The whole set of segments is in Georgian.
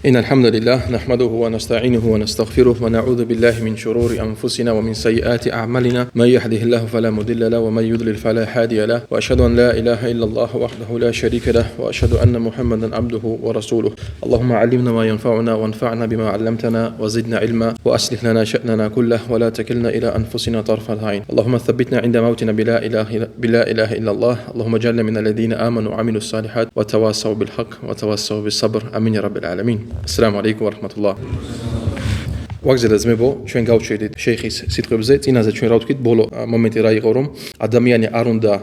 إن الحمد لله نحمده ونستعينه ونستغفره ونعوذ بالله من شرور أنفسنا ومن سيئات أعمالنا من يهده الله فلا مضل له ومن يضلل فلا هادي له وأشهد أن لا إله إلا الله وحده لا شريك له وأشهد أن محمدا عبده ورسوله اللهم علمنا ما ينفعنا وانفعنا بما علمتنا وزدنا علما وأصلح لنا شأننا كله ولا تكلنا إلى أنفسنا طرفة عين اللهم ثبتنا عند موتنا بلا إله إلا الله اللهم اجعلنا من الذين آمنوا وعملوا الصالحات وتواصوا بالحق وتواصوا بالصبر آمين يا رب العالمين السلام عليكم ورحمة الله. ვაგზელაზმებო ჩვენ გავჩერდით შეიხის სიტყვებზე წინაზე ჩვენ რა ვთქვით ბოლო მომენტი რა იყო რომ ადამიანი არ უნდა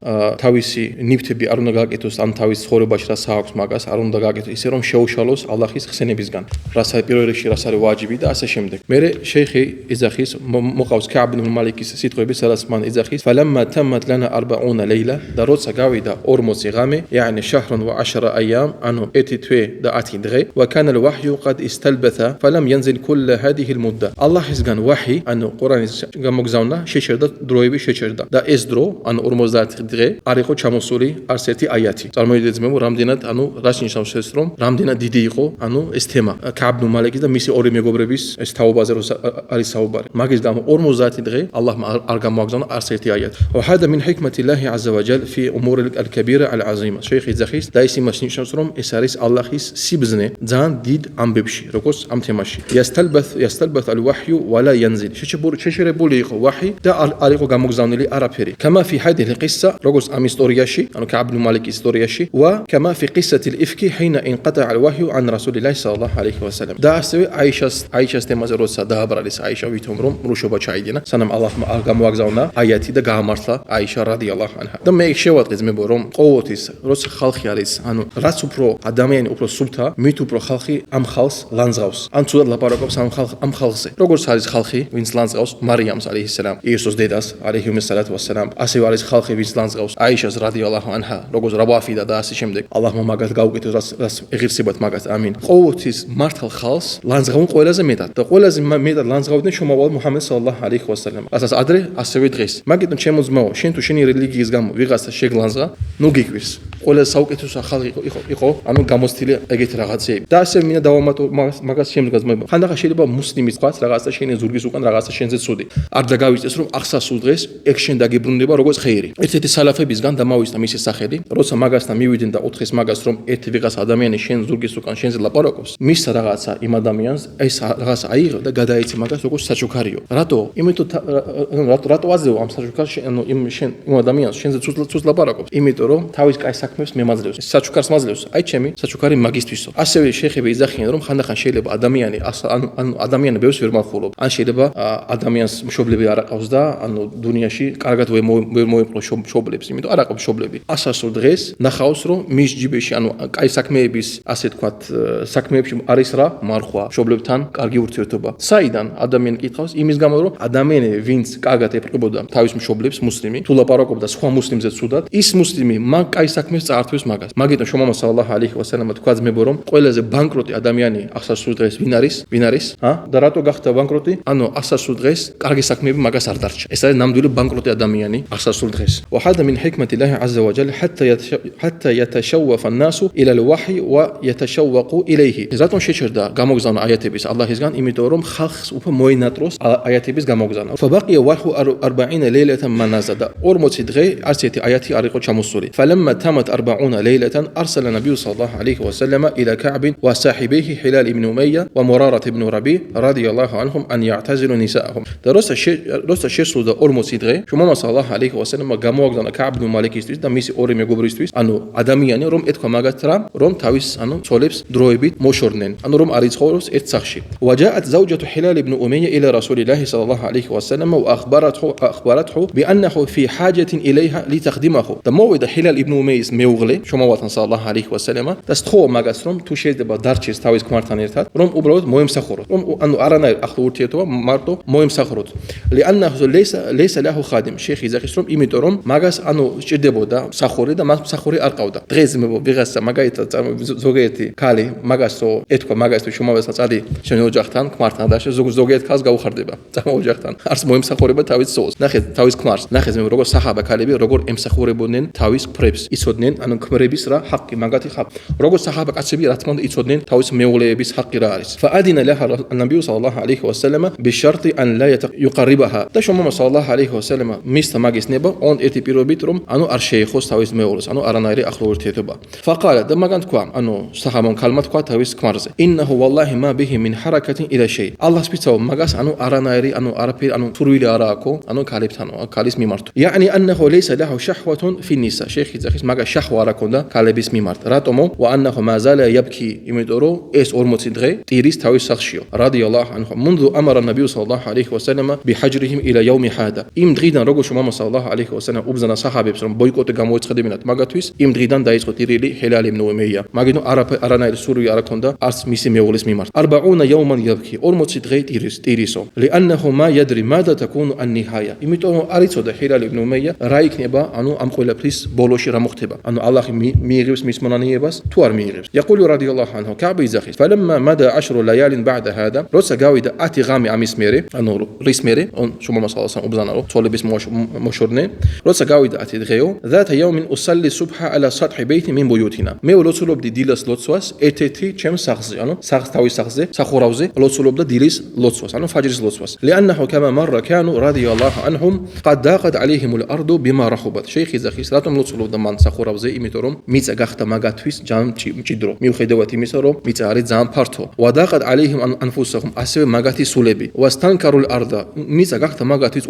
თავისი ნივთები არ უნდა გააკეთოს ან თავის ცხოვრებაში რა სააქვს მაგას არ უნდა გააკეთოს ისე რომ შეუშალოს ალლაჰის ხსენებისგან რაც არის პირველ რიგში რაც არის ვაჯიბი და ასე შემდეგ მერე შეიხი იძახის მოყავს ქაბ ibn მალიკის სიტყვები სადაც მან იძახის فلما تمت لنا 40 ليله და როცა გავიდა 40 ღამე يعني شهر و10 ايام ანუ 1 თვე და 10 დღე وكان الوحي قد استلبث فلم ينزل كل هذه ალლაჰისგან ვაჰი, ანუ ყურანის გამოგზავნა შეჩერდა დროები შეჩერდა და ეს დრო, ანუ 50 დღე არ იყო ჩამოსული არც ერთი აიათი. წარმოიდგინეთ ძმებო, რამდენად, ანუ რას ნიშნავს ეს რომ რამდენად დიდი იყო, ანუ ეს თემა. ქაბ ibn მალიკის და მისი ორი მეგობრების ეს თაობაზე არის საუბარი. მაგის გამო 50 დღე ალლაჰმა არ გამოგზავნა არც ერთი აიათი. وهذا من حكمة الله عز وجل في أمور الكبيرة العظيمة. შეიხ იძახის და ის იმას ნიშნავს რომ ეს არის ალლაჰის სიბზნე ძალიან დიდ ამბებში, როგორც ამ თემაში. يستلبث الوحي ولا ينزل შეშერებული იყო ვაჰი და არ იყო გამოგზავნილი არაფერი كما في هذه القصة როგორც ამ ისტორიაში ანუ ქაბ ibn მალიკის ისტორიაში وكما في قصة الإفك حين انقطع الوحي عن رسول الله صلى الله عليه وسلم და ასევე აიშას თემაზე როცა დააბრალის აიშა ვითომ რომ რუშობა ჩაიდინა სანამ ალლაჰმა არ გამოგზავნა აიათი და გაამართლა აიშა რადიალლაჰუ ანჰა და მე შევადღე ძმებო რომ ყოველთვის როცა ხალხი არის ანუ რაც უფრო ადამიანი უფრო სუფთა მით უფრო ხალხი ამ ხალხს ლანძღავს ან თუდად ლაპარაკობს ამ ხალხზე როგორც არის ხალხი, ვინც ლანძღავს მარიამს ალეისალამ, იესოს დედას ალეისალამ, ასევე არის ხალხი, ვინც ლანძღავს აიშას რადიალლაჰუ ანჰა, როგორც რაბაფიდა და ასე შემდეგ. ალლაჰმა მაგათ გაუკეთოს, რაც ეღირსებათ მაგათ. ამინ. ყოველთვის მართალ ხალხს ლანძღავენ ყველაზე მეტად და ყველაზე მეტად ლანძღავდნენ შუმავალ მუჰამედ სალლალლაჰუ ალეიჰი ვასალამ. რასაც ადრე ასევე დღეს. მაგიტომ ჩემო ძმაო, შენ თუ შენი რელიგიის გამო ვიღაცა შეგლანძღა, ნუ გიკვირს. ყველაზე საუკეთესო ხალხი იყო, ანუ გამოცდილი ეგეთ რაღაცეები. და ასე მინდა დავამატო მაგას შემდგას ძმაო. ხანდახან შეიძლება მუსლიმის თქვა რაღაცა შენი ზურგის უკან რაღაცა შენზე ცუდი. არ დაგავიწეს რომ ახსასულ დღეს ეგ შენ დაგიბრუნდება როგორც ხეირი. ერთ-ერთი სალაფებისგან დამავიწყდა მისი სახელი, როცა მაგასთან მივიდნენ და უთხრეს მაგას რომ ერთი ვიღაცა ადამიანი შენ ზურგის უკან შენზე ლაპარაკობს, მისცა რაღაცა იმ ადამიანს ეს რაღაცა აიღო და გადაეცი მაგას როგორც საჩუქარიო. რატო? იმიტომ რატო აზეო ამ საჩუქარს ანუ იმ ადამიანს შენზე ცუდ ლაპარაკობს? იმიტომ რომ თავის კაი საქმეს მემაძლევს. საჩუქარს მაძლევს. აი ჩემი საჩუქარი მაგისთვისო. ასევე შეეხება იძახიან რომ ხანდახან შეიძლება ადამიანი ანუ ადამიანი ბევრს ვერ მახულობ. ან შეიძლება ადამიანს მშობლები არ აყავს და ანუ დუნიაში კარგად ვერ მოეპყრო მშობლებს, იმიტომ არ აყავს მშობლები. ასასო დღეს ნახავს რომ მის ჯიბეში ანუ კაი საქმეების ასე თქვათ საქმეებში არის რა მარხვა, მშობლებთან კარგი ურთიერთობა. საიდან ადამიანი კითხავს? იმის გამო რომ ადამიანი ვინც კარგად ეპყრებოდა თავის მშობლებს მუსლიმი, თუ ლაპარაკობდა სხვა მუსლიმზე ცუდად, ის მუსლიმი მაგ კაი საქმეს წაართვეს მაგას. მაგიტომ შუმამა სალლალლაჰუ ალეიჰი ვასალამ თქვა ძმებო რომ ყველაზე ბანკროტი ადამიანი ახსასულ დღეს ვინ არის? და რატო გახდა ბანკროტი? ანუ ახსასულ დღეს კარგი საქმეები მაგას არ დარჩა. ეს არის ნამდვილი ბანკროტი ადამიანი ახსასულ დღეს. وهذا من حكمة الله عز وجل حتى يتشوف الناس إلى الوحي ويتشوقوا إليه. რატომ შეჩერდა გამოგზავნა აიათების ალლაჰისგან? იმიტომ რომ ხალხს უფრო მოინატროს აიათების გამოგზავნა. فبقي الوحي 40 ليلة ما نزل. 40 დღე არც ერთი აიათი არ იყო ჩამოსული. فلما تمت 40 ليلة أرسل النبي صلى الله عليه وسلم إلى كعب وصاحبيه هلال بن أمية ومرارة بن ربيع رضي الله عنهم أن يعتزلوا نساءهم. და როცა შესრულდა 40 დღე, შუმამა სალლალლაჰუ ალეიჰი ვასალამმა გამოვაგზავნა ქაბ ibn მალიკისთვის და მისი ორი მეგობრისთვის, ანუ ადამიანი რომ ეთქვა მაგათ რომ თავის ანუ ცოლებს დროებით მოშორდნენ, ანუ რომ არ იცხოვროს ერთ სახლში. وجاءت زوجة هلال بن أمية إلى رسول الله صلى الله عليه وسلم وأخبرته بأنه في حاجة إليها لتخدمه. და მოვიდა ჰილალ ibn უმეიის მეუღლე შუმავათან სალლალლაჰუ ალეიჰი ვასალამმა და სთხოვა მაგას რომ თუ შეიძლება დარჩეს თავის ქმართან ერთად, რომ უბრალოდ მოემსახუროს. რომ ანუ არანაირ ახლო ურთიერთობა მარტო მოემსახუროთ. لأنه ليس له خادم. შეიხ იძახის რომ იმიტომ რომ მაგას ანუ სჭირდებოდა მსახური და მას მსახური არ ყავდა. დღეს ვიღაცა მაგალითად ზოგიერთი ქალი მაგასო ეთქვა მაგას თუ შუმავასაც წადი შენ ოჯახთან ქმართან და ზოგიერთ ქალს გაუხარდება წამო ოჯახთან. არც მოემსახურება თავის სოლს. ნახეთ თავის ქმარს. ნახეთ როგორ საჰაბა ქალები როგორ ემსახურებოდნენ თავის ფრებს. იცოდნენ იცოდნენ, ანუ ქმრების რა ჰაყი, მაგათი ხა. როგორც საჰაბა კაცები რა თქმა უნდა იცოდნენ თავის მეუღლეების ჰაყი რა არის. فأذن لها النبي صلى الله عليه وسلم بشرط أن لا يقربها. და შუამამა صلى الله عليه وسلم მისთა მაგის ნება on ერთი პირობით რომ ანუ არ შეეხოს თავის მეუღლეს, ანუ არანაირი ახლო ურთიერთობა. فقال და მაგან თქვა, ანუ საჰაბამ ქალმა თქვა თავის ქმარზე. إنه والله ما به من حركة إلى شيء. ალლას ფიცაო მაგას ანუ არანაირი ანუ არაფერი ანუ თურვილი არა აქო, ანუ ქალებთან, ქალის მიმართ. يعني أنه ليس له شهوة في النساء. შეიხი ძახის მაგას შაჰვა არ აქვს ქალების მიმართ. რატომო? وأنه ما زال يبكي. იმიტომ რომ ეს 40 დღე ტირის თავის სახლშიო. رضي الله عنه. منذ أمر النبي صلى الله عليه وسلم بحجرهم إلى يوم هذا. იმ დღიდან როგორც შუამამა صلى الله عليه وسلم უბზანა საჰაბებს რომ ბოიკოტი გამოეცხადებინათ მაგათვის, იმ დღიდან დაიწყო ტირილი ჰელალ იბნ უმეია. მაგინო არანაირი სურვილი არ აქვს არც მისი მეუღლის მიმართ. 40 يوما يبكي. 40 დღე ტირისო. لأنه ما يدري ماذا تكون النهاية. იმიტომ რომ არ იცოდა ჰელალ იბნ უმეია რა იქნება, ანუ ამ ყველაფრის ბოლოში რა მოხდება. ანუ ალლაჰი მიიღებს მის მონანიებას თუ არ მიიღებს. يقول رضي الله عنه كعب يزخيس فلما مدى 10 ليال بعد هذا როცა გავიდა 10 ღამე ამის მერე, ანუ რის მერე, შუამამა صلى الله عليه وسلم უბზანა რომ ცოლების მოშორნე, როცა გავიდა 10 დღეო, ذات يوم أصلي الصبح على سطح بيت من بيوتنا. მე ლოცულობდი დილას ლოცვას ერთ-ერთი ჩემს სახლზე, ანუ თავის სახლზე, სახურავზე ლოცულობდა დილის ლოცვას, ანუ ფაჯრის ლოცვას. لأنه كما مر كانوا رضي الله عنهم قد ضاقت عليهم الأرض بما رحبت. შეიხი ზახის რატომ ლოცულობდა მან სახურავზე, იმიტომ რომ მიწა გახდა მაგათვის ჯამჭიდრო. მიუხედავად იმისა, რომ მიწა არის ძალიან ფართო. وضاقت عليهم أنفسهم. ასევე მაგათი სულები. واستنكروا الأرض. მიწა გახდა მაგათვის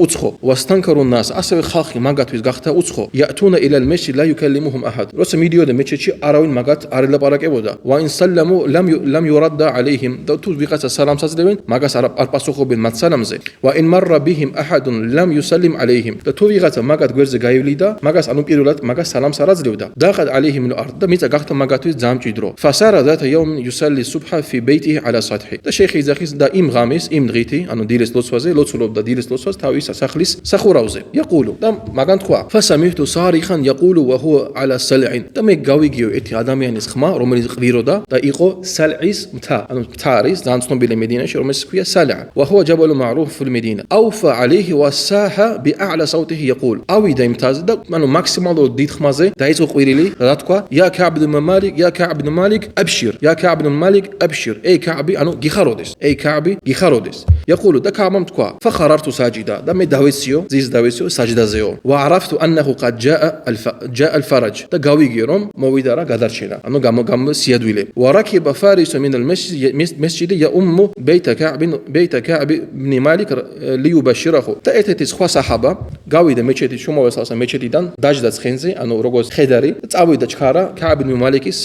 უცხო. واستنكروا الناس. ასევე ხალხი მაგათვის გახდა უცხო. يأتون إلى المسجد لا يكلمهم أحد. როცა მიდიოდნენ მეჩეთში, არავინ მაგათ არ ელაპარაკებოდა. وإن سلموا لم يرد عليهم. და თუ ვიღაცა სალამს აძლევენ, მაგას არ პასუხობენ მათ სალამზე. وإن مر بهم أحد لم يسلم عليهم. და თუ ვიღაცა მაგათ გვერდზე გაივლიდა, მაგას ანუ პირველად მაგას სალამს არ აძლევდა. ضاقت عليهم الأرض. და მიწა გახდა მაგათვის ჯამჭიდრო. فصار ذات يوم يصلي الصبح في بيته على سطحه. და შეიხი ზახის და იმ ღამის, იმ დღითი, ანუ დილის ლოცვაზე ლოცულობდა დილის ლოცვას თავის სახლის სახურავზე. يقول და მაგან თქვა فسمعت صارخا يقول وهو على سلع. და მე გავიგიო ერთი ადამიანის ხმა, რომელიც ყვიროდა და იყო سلعის მთა, ანუ მთა არის ძალიან ცნობილი მედინაში, რომელიც ქვია سلع. وهو جبل معروف في المدينة. أوفى عليه وصاح بأعلى صوته يقول. ავიდა იმ მთაზე და ანუ მაქსიმალურ დიდ ხმაზე დაიწყო ყვირილი, რა თქვა يا كعب بن مالك يا كعب بن مالك أبشر يا كعب بن مالك أبشر. أي كعبي ანუ გიხაროდეს. أي كعبي გიხაროდეს. يقول და ქამამ თქვა فخررت ساجدا. და მე დავეციო, ზის დავეციო საჯდაზეო. وعرفت أنه قد جاء الفرج. და გავიგიო რომ მოვიდა რა გადარჩენა. ანუ გამო სიადვილე. وركب فارس من المسجد يؤم بيت كعب بن مالك ليبشره. და ერთ-ერთი სხვა საჰაბა გავიდა მეჩეთის შუმავესალსა მეჩეთიდან დაჯდა ცხენზე, ანუ როგორც ხედარი, წავიდა ჩქარა كعب بن مالكის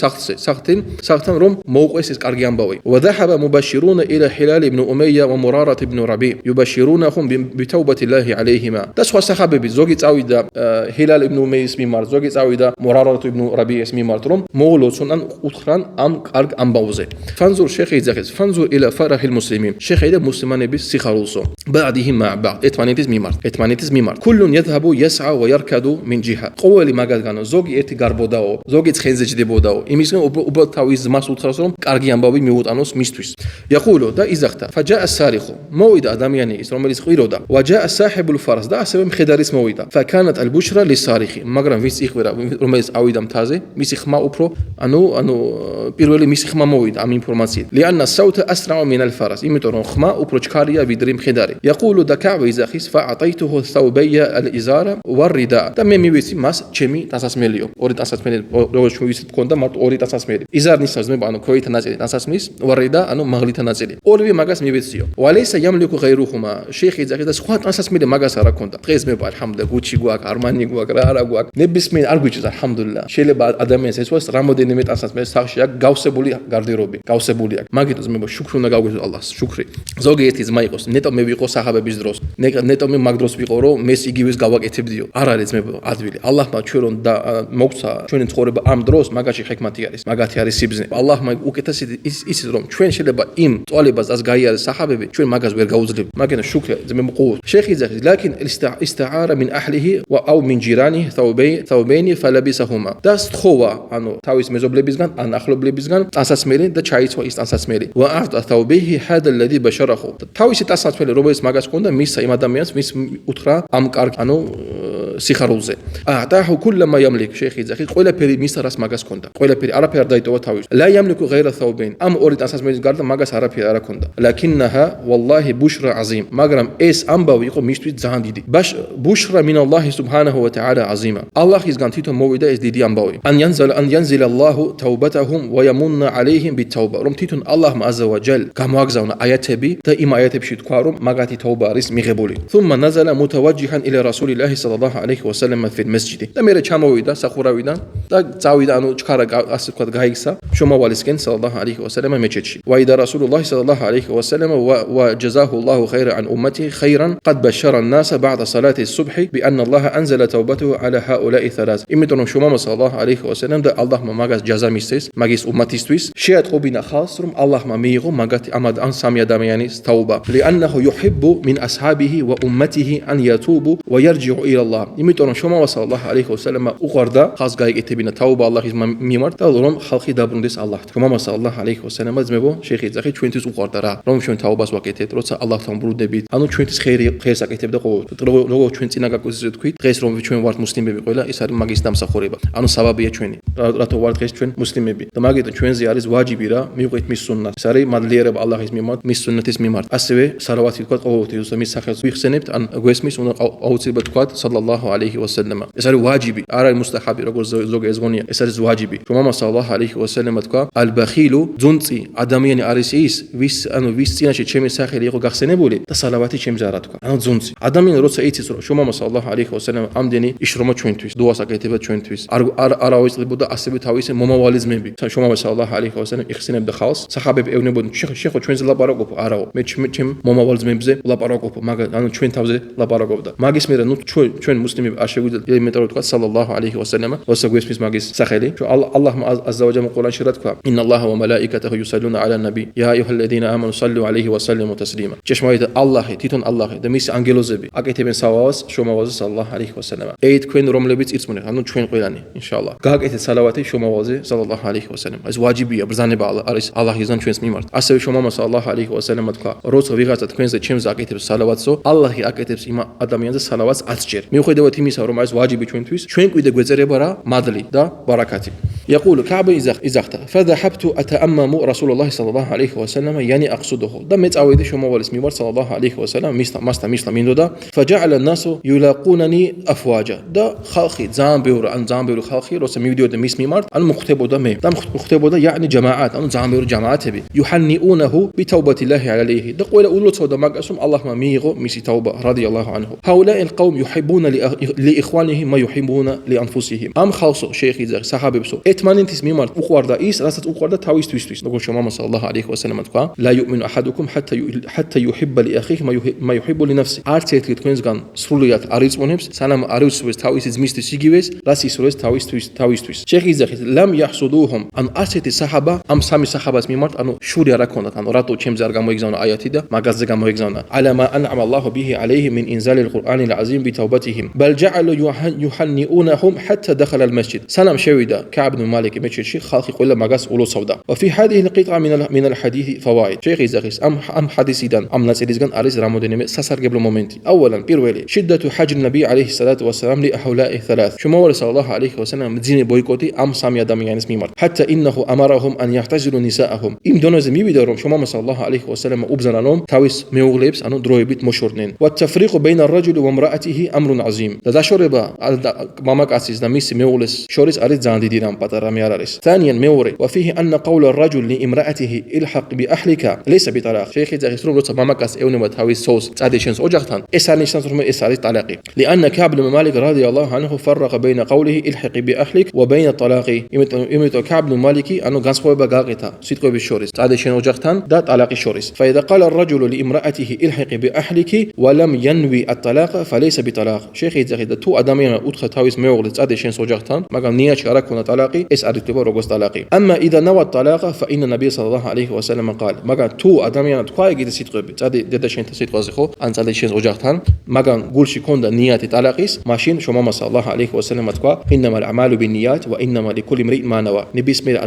სახლთან რომ მოუყვეს ეს კარგი ამბავი. وذهب مبشرون إلى هلال بن أمية ومرارة بن ربيع يبشرونهم بتوبة الله عليهما. და სხვა საჰაბები ზოგი წავიდა هلال بن أمية-ის მიმართ, ზოგი წავიდა مرارة بن ربيع-ის მიმართ რომ მოულოცონ ან უთხრან ამ კარგ ამბავზე. فانظر شيخ يزخيس فانظر إلى فرح المسلمين. შეხედე მუსლიმანების სიხარულსო. بعدهم مع بعض. ეთმანეთის მიმართ. كل يذهب يسعى ويركض من جهة. ყოველი მაგათგანო ზოგი ერთი გარბოდაო, ზოგი ცხენზე ჯდებოდაო. იმისგან უბრალოდ თავის ძმას უთხრავს რომ კარგი ამბავი მიუტანოს მისთვის. يقول და იზახთა فجاء السارق. მოვიდა ადამიანი ის რომელიც ყვიროდა. وجاء صاحب الفرس. და ასევე მხედარის მოვიდა. فكانت البشرى للسارق. მაგრამ ვის იყვირა რომელიც ავიდა მთაზე, მისი ხმა უფრო ანუ პირველი მისი ხმა მოვიდა ამ ინფორმაციით. لأن الصوت أسرع من الفرس. იმიტომ რომ ხმა უფრო ჩქარია ვიდრე მხედარი. يقول და كعب يزخيس فأعطيته الثوبي الإزار والرداء. და მე მივიცი მას ჩემი ტანსაცმელიო. ორი ტანსაცმელი როგორც შევიცით მქონდა მათ ორი ტანსაცმელი. იზარი ნიშნავს მე ანუ ქვეითა ნაწილი ტანსაცმლის, والرداء ანუ მაღლითა ნაწილი. ორივე მაგას მივეციო. وليس يملك غيرهما. შეიხი იძახის და სხვა ტანსაცმელი მაგას არ აქვს. დღეს მე ალჰამდულილა გუჩი გვაქვს, არმანი გვაქვს, რა გვაქვს. ნებისმიერ არ გვიჭირს ალჰამდულილა. შეიძლება ადამიანს ესვას რამოდენიმე ტანსაცმელი სახში აქვს გავსებული გარდერობი, გავსებული აქვს. მაგიტოს მე შუქრი უნდა გავგეთო ალლას, შუქრი. ზოგიერთი ძმა იყოს, ნეტო მე ვიყო საჰაბების დროს. ნეტო მე მაგ დროს ვიყო რომ მეს იგივეს გავაკეთებდიო. არ არის მე ადვილი. ალლაჰმა ჩვენ რომ მოგცა ჩვენი ცხოვრება ამ დროს მაგაში ხექმათი არის, მაგათი არის სიბზნე. ალლაჰმა უკეთესი ის რომ ჩვენ შეიძლება იმ წვალებას ას გაიარეს საჰაბები, ჩვენ მაგას ვერ გაუძლებ. მაგენა შუქრი მე მყუვ. შეიხი ზახის, لكن استعار من أهله أو من جيرانه ثوبين فلبسهما. და სთხოვა, ანუ თავის მეზობლებისგან, ან ახლობლებისგან ტანსაცმელი და ჩაიცვა ის ტანსაცმელი. وأعطى ثوبه هذا الذي بشره. თავისი ტანსაცმელი რომელიც მაგას ჰქონდა, მისცა იმ ადამიანს, ვის უთხრა ამ კარგ, ანუ სიხარულზე. ატაჰუ კულა მა იამლიკ შეიხი ძახი ყველაფერი მისცა რას მაგას ქონდა. ყველაფერი არაფერი არ დაიტოვა თავის. ლა იამლიკუ ღეირა თაუბინ. ამ ორი ტანსაცმელის გარდა მაგას არაფერი არ აქონდა. ლაკინნაჰა ვალლაჰი ბუშრა აზიმ. მაგრამ ეს ამბავი იყო მისთვის ძალიან დიდი. ბუშრა მინალლაჰი სუბჰანაჰუ ვა ტაალა აზიმა. ალლაჰისგან თვითონ მოვიდა ეს დიდი ამბავი. ან იანზილა ალლაჰუ თაუბათაჰუმ ვა იამუნნა ალეიჰიმ ბითაუბა. რომ თვითონ ალლაჰმა აზა ვა ჯალ გამოაგზავნა აიათები და იმ აიათებში თქვა რომ მაგათი თაუბა არის მიღებული. თუმმა ნაზალა მუტავაჯიჰან ილა რასულილაჰი სალალლაჰუ ალეიჰი ვა სალამ ფილ მასჯიდი. და მერე ჩამოვიდა სახურავიდან და წავიდა ანუ ჩქარა ასე თქვა გაიქცა შომავალისკენ სალალლაჰუ ალეიჰი ვა სალამ მეჩეთში. ვა იდა რასულულაჰი სალალლაჰუ ალეიჰი ვა სალამ ვა ჯაზაჰუ ალლაჰუ ხაირა ან უმმათი ხაირან ყად ბაშარა الناس بعد صلاة الصبح بأن الله أنزل توبته على هؤلاء الثلاث. იმიტომ რომ შომამა სალალლაჰუ ალეიჰი ვა სალამ და ალლაჰმა მაგას ჯაზა მისცეს მაგის უმმათისთვის შეატყობინა ხალხს რომ ალლაჰმა მიიღო მაგათი ამ სამი ადამიანის თაუბა. لأنه يحب من أصحابه وأمته أن يتوبوا ويرجعوا إلى الله. იმიტომ რომ შომამა სალალლაჰუ ალეიჰი ვა სალამ უყვარდა ხალხს გაეკეთებინა თაუბა ალლაჰის მიმართ და რომ ხალხი დაბრუნდეს ალლაჰთან. შომამა სალალლაჰუ ალეიჰი ვა სალამ ძმებო შეიხი ძახი ჩვენთვის უყვარდა რა რომ ჩვენ თაუბას ვაკეთებთ როცა ალლაჰთან ბრუნდებით. ანუ ჩვენთვის ხერს აკეთებდა ყოველთვის. როგორც ჩვენ წინა გაკუთვნილ თქვით დღეს რომ ჩვენ ვართ მუსლიმები ყველა ეს არის მაგის დამსახურება. ანუ სავაბია ჩვენი. რატო ვართ დღეს ჩვენ მუსლიმები და მაგიტო ჩვენზე არის ვაჯიბი რა მივყვეთ მის სუნნათს. ეს არის მადლიერება ალლაჰის მიმართ მის სუნნათის მიმართ. ასევე სალავათი თქვა ყოველთვის მის სახელს ვიხსენებთ ან გვესმის უნდა აუცილებლად თქვა სალალლაჰუ ალეიჰი ვა სალამ. ეს არის ვაჯიბი არ არის მუსტაჰაბი როგორც ზოგი ეზღონია ეს არის ვაჯიბი. შომამა სალალლაჰუ ალეიჰი ვა სალამ თქვა ალ-ბახილუ ძუნწი ადამიანი არის ის ვის წინაშე ჩემი სახელი იყო გახსენებული და სალავათი ჩემზე არა თქვა. ანუ ძუნწი ადამიანი როცა იცის რომ შომამა სალალლაჰუ ალეიჰი ვა სალამ ამდენი იშრომა ჩვენთვის დუას აკეთება ჩვენთვის არ ავეწყდებოდა ასევე თავისი მომავალი ძმები. შომამა სალალლაჰუ ალეიჰი ვა სალამ იხსენებდა ხალხს საჰაბები ეუბნებოდნენ შეხო ჩვენზე ლაპარაკობ არაო მე ჩემ მომავალ ძმებზე ლაპარაკობ ანუ ჩვენ თავზე ლაპარაკობდა. მაგის მერე ნუ ჩვენ მუსლიმები არ შეგვიძლია ელემენტარულად თქვა სალალლაჰუ ალეიჰი ვა სალამ როცა გვესმის მაგის სახელი ალლაჰმა აზზა ვა ჯალლა ყურანში რა თქვა ინალლაჰა ვა მალაიკატაჰუ იუსალუნა ალან ნაბი ია აიუჰალლადინა ამანუ სალლუ ალეიჰი ვა სალიმუ ტასლიმა. ჭეშმარიტ ალლაჰი თვითონ ალლაჰი და მისი ანგელოზები აკეთებენ სავავას შომავალზე სალალლაჰუ ალეიჰი ვა სალამ. ey თქვენ რომლებიც ირწმუნეთ ანუ ჩვენ ყველანი ინშაალლა გააკეთეთ სალავათი შომავალზე სალალლაჰუ ალეიჰი ვა სალამ. ეს ვაჯიბია ბრძანება არის ალლაჰისგან ჩვენს მიმართ. ასევე შომამა სალალლაჰუ ალეიჰი ვა სალამ თქვა როცა ვიღაცა თქვენზე ჩემზე აკეთებს სალავათსო ალლაჰი აკეთებს იმ ადამიანზე სალავათს 10 ჯერ. მიუხედავად იმისა რომ ეს ვაჯიბი ჩვენთვის ჩვენ კიდე გვეწერება რა მადლი და ბარაკათი. يقول كعب إزاخت فذهبت أتأمم رسول الله صلى الله عليه وسلم يعني أقصده ده متعود شموالس ميمار صلى الله عليه وسلم مسلم من ده فجعل الناس يلاقونني أفواجا ده خالقي زامبيور عن زامبيور خالقي رسم فيديو ده ميمار أنا مختبو ده مي ده مختبو ده يعني جماعات أنا زامبيور جماعات بي يحنئونه بتوبة الله عليه ده قول أولو صودا مقاسم الله ما ميغو ميسي توبة رضي الله عنه. هؤلاء القوم يحبون لإخوانهم ما يحبون لأنفسهم. أم خالصو شيخي زي صحابي بسو ეთმანეთის მიმართ უყვარდა ის, რასაც უყვარდა თავისთვის. როგორც შომამა სალალლაჰუ ალეიჰი ვა სალამ თქვა: "ლა იუ'მინუ აჰადუკუმ ჰატა იუჰიბა ლიაჰიჰი მა იუჰიბუ ლინაფსი." არც ერთი თქვენსგან სრულიად არ იწმუნებს, სანამ არ უსურვებს თავისი ძმისთვის იგივეს, რაც ისურვებს თავისთვის. შეიხი ზახის ლამ იჰსუდუჰუმ. ან არც ერთი საჰაბა ამ სამი საჰაბას მიმართ, ანუ შური არ აქონდათ, ანუ რატო ჩემზე არ გამოიგზავნა აიათი და მაგაზე გამოიგზავნა. ალამა ან'ამა ალლაჰუ ბიჰი ალეიჰი მინ ინზალil ყურ'ანil აზიმ ბითაუბათიჰim. ბალ ჯა'ალუ იუჰანნიუნაჰუმ ჰატა დახალა ალ-მასჯიდ. სანამ შევიდა კააბ მალიკი მეჩეთში ხალხი ყველა მაგას ულოცავდა. وفي هذه القطعة من الحديث فوائد. شيخ زاخيس أم حديثიდან ამ ნაწილისგან არის რამოდენიმე სასარგებლო მომენტი. أولا პირველი شدة حجر النبي عليه الصلاة والسلام لهؤلاء الثلاث. شموال صلى الله عليه وسلم ძინე ბოიკოტი ამ სამი ადამიანის მიმართ. حتى إنه أمرهم أن يعتزلوا نساءهم. იმ დონეზე მივიდა რომ შომამა صلى الله عليه وسلم უბზანა რომ თავის მეუღლებს ანუ დროებით მოშორდნენ. والتفريق بين الرجل وامرأته أمر عظيم. და დაშორება მამაკაცის და მისი მეუღლის შორის არის ძალიან დიდი რამ პატარა მე არ არის. ثانيا მეორე وفيه أن قول الرجل لامرأته الحق بأهلك ليس بطلاق. شيخ زاخيس რომ როცა მამაკაცს ეუბნება თავის სოულს წადე შენს ოჯახთან ეს არ ნიშნავს რომ ეს არის ტალაყი. لأن كعب بن مالك رضي الله عنه فرق بين قوله الحق بأهلك وبين الطلاق. იმიტომ كعب بن مالك ანუ განსხვავება გააკეთა სიტყვების შორის წადე შენ ოჯახთან და ტალაყის შორის. فإذا قال الرجل لامرأته الحق بأهلك ولم ينوي الطلاق فليس بطلاق. شيخ زاخيس და თუ ადამიანმა უთხრა თავის მეუღლეს წადე შენს ოჯახთან მაგრამ ნიატში არ აქვს ტალაყი ეს არ იქნება როგორც ტალაყი. أما إذا نوى الطلاق فإن النبي صلى الله عليه وسلم قال მაგრამ თუ ადამიანმა თქვა ეგეთი სიტყვები წადე დედა შენთან სიტყვაზე ხო ან წადე შენს ოჯახთან მაგრამ გულში ქონდა ნიათი ტალაყის მაშინ შომამა სალალლაჰუ ალეიჰი ვა სალამ თქვა إنما الأعمال بالنيات وإنما لكل امرئ ما نوى. ნებისმიერ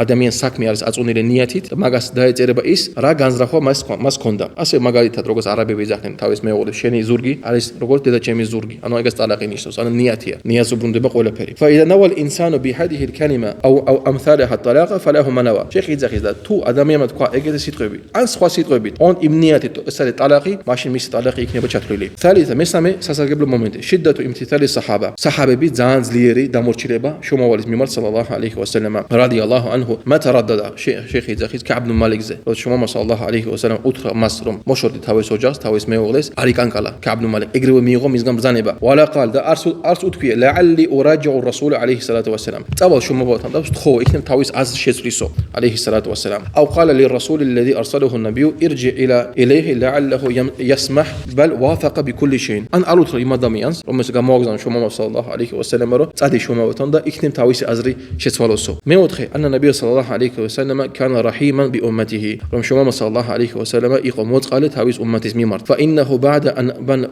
ადამიანს საქმე არის აწუნილი ნიათით მაგას დაეწერება ის რა განზრახვა მას ქონდა. ასე მაგალითად როგორც არაბები ეძახდნენ თავის მეუღლეს შენი ზურგი არის როგორც დედა ჩემის ზურგი ანუ ეგას ტალაყი ნიშნავს, ანუ ნიათია. ნიაზ უბრუნდება ყველაფერი. فإذا نوى الإنسان بهذه الكلمة أو أمثالها الطلاق فله ما نوى. شيخ იძახის და თუ ადამიანმა თქვა ეგეთი სიტყვები, ან სხვა სიტყვებით, on იმ ნიათით ეს არის ტალაყი, მაშინ მისი ტალაყი იქნება ჩათვლილი. ثالثا მესამე სასარგებლო მომენტი. شدة امتثال الصحابة. صحابები ძალიან ძლიერი დამორჩილება შომავალის მიმართ sallallahu alayhi wa sallam. رضي الله عنه ما تردد. شيخ იძახის كعب بن مالكზე. რომ შომავა sallallahu alayhi wa sallam უთხრა მას რომ მოშორდი თავის ოჯახს, თავის მეუღლეს, არ იკანკალა. كعب بن مالك ეგრევე მიიღო მისგან ბრძანება. ولا قال და არც უთქვია لعلي أراجع الرسول عليه الصلاة والسلام. წავალ შომავასთან და ვთხოვ იქნებ თავის აზრს შეცვლისო عليه الصلاة والسلام. أو قال للرسول الذي أرسله النبي ارجع إليه لعله يسمح بل وافق بكل شيء. أن أروتر إما داميانس رمز جماعة شوما صلى الله عليه وسلم رو تعدي شوما وتندا إكتم تعويس أزري شتوالوسو. ما يودخي أن النبي صلى الله عليه وسلم كان رحيما بأمته. رم شوما صلى الله عليه وسلم يقوم قال تعويس أمته ميمرت. فإنه